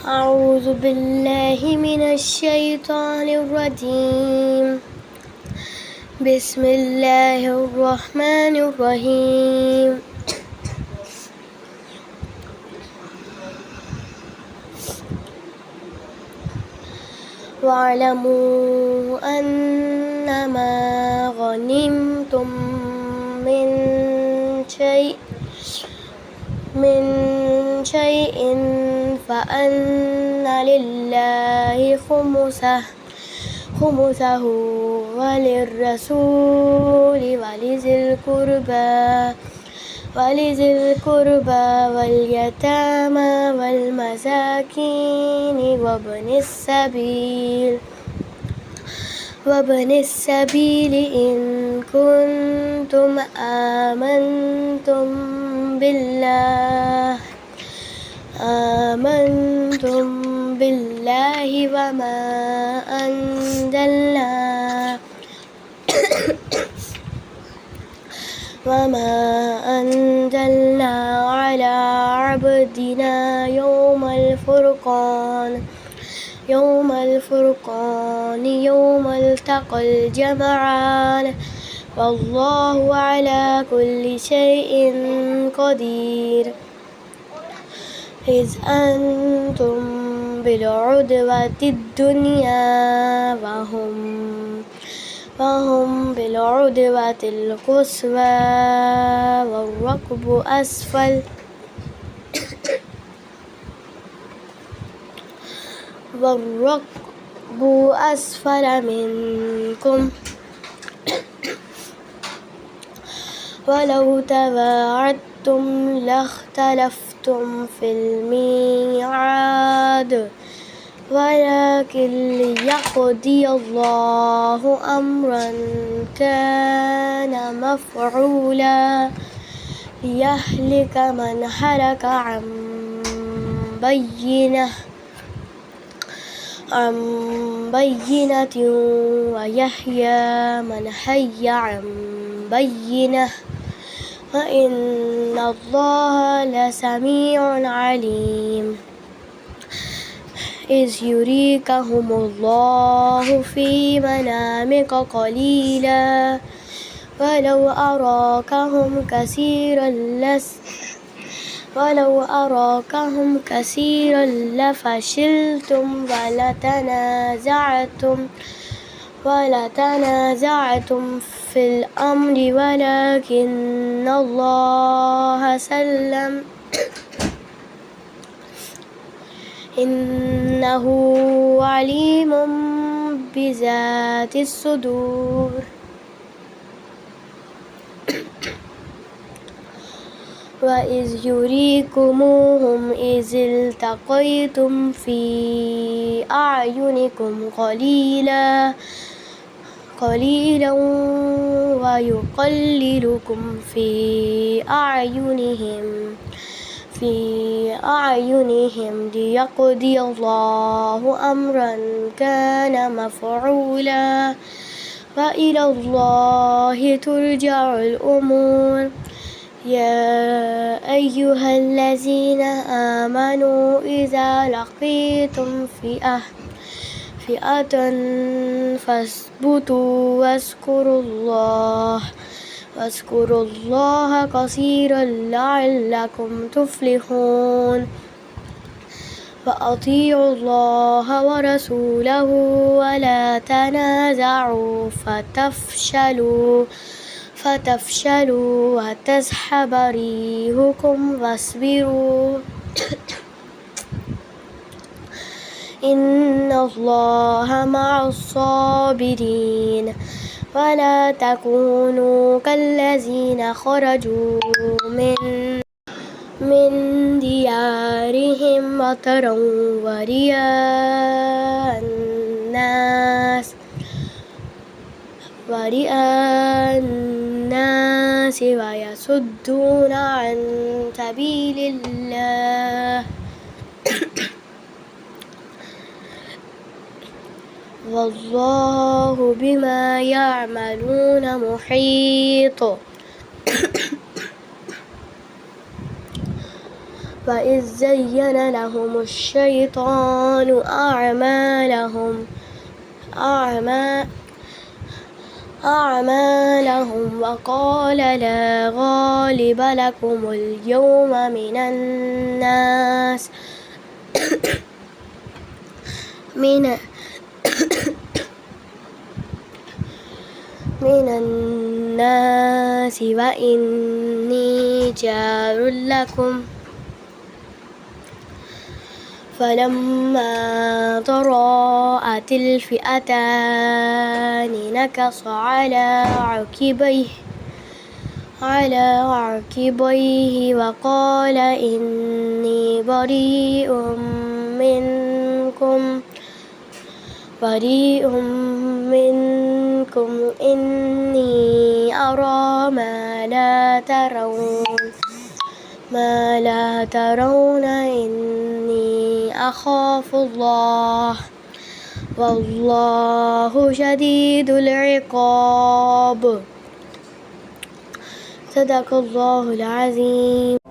أعوذ بالله من الشيطان الرجيم. بسم الله الرحمن الرحيم. واعلموا أنما غنمتم من شيء فأن لله خمسه وللرسول ولذي القربى واليتامى والمساكين وابن السبيل إن كنتم آمنتم بالله وما أنزلنا على عبدنا يوم الفرقان يوم التقى الجمعان والله على كل شيء قدير. إذ أنتم بالعدوة الدنيا وهم بالعدوة القصوى والركب أسفل منكم ولو تواعدتم لاختلفتم في الميعاد ولكن ليقضي الله أمرا كان مفعولا ليهلك من هلك عن بينة ويحيى من حي عن بينة وإن الله لسميع عليم. إذ يريكهم الله في منامك قليلا ولو أراكهم كثيرا لفشلتم ولتنازعتم في الأمر ولكن الله سلم إنه عليم بذات الصدور. وإذ يريكموهم إذ التقيتم في أعينكم قليلا ويقللكم في أعينهم ليقضي الله أمرا كان مفعولا وإلى الله ترجع الأمور. يا أيها الذين آمنوا إذا لقيتم فئة فاثبتوا واذكروا الله كثيرا لعلكم تفلحون. وأطيعوا الله ورسوله ولا تنازعوا فتفشلوا وتذهب ريحكم واصبروا إن الله مع الصابرين. ولا تكونوا كالذين خرجوا من ديارهم بطرا ورئاء الناس ويصدون عن سبيل الله والله بما يعملون محيط. وإذ زين لهم الشيطان أعمالهم وقال لا غالب لكم اليوم من الناس وإني جار لكم فلما تراءت الفئتان نكص على عقبيه وقال إني بريء منكم إني أرى ما لا ترون إني أخاف الله والله شديد العقاب. صدق الله العظيم.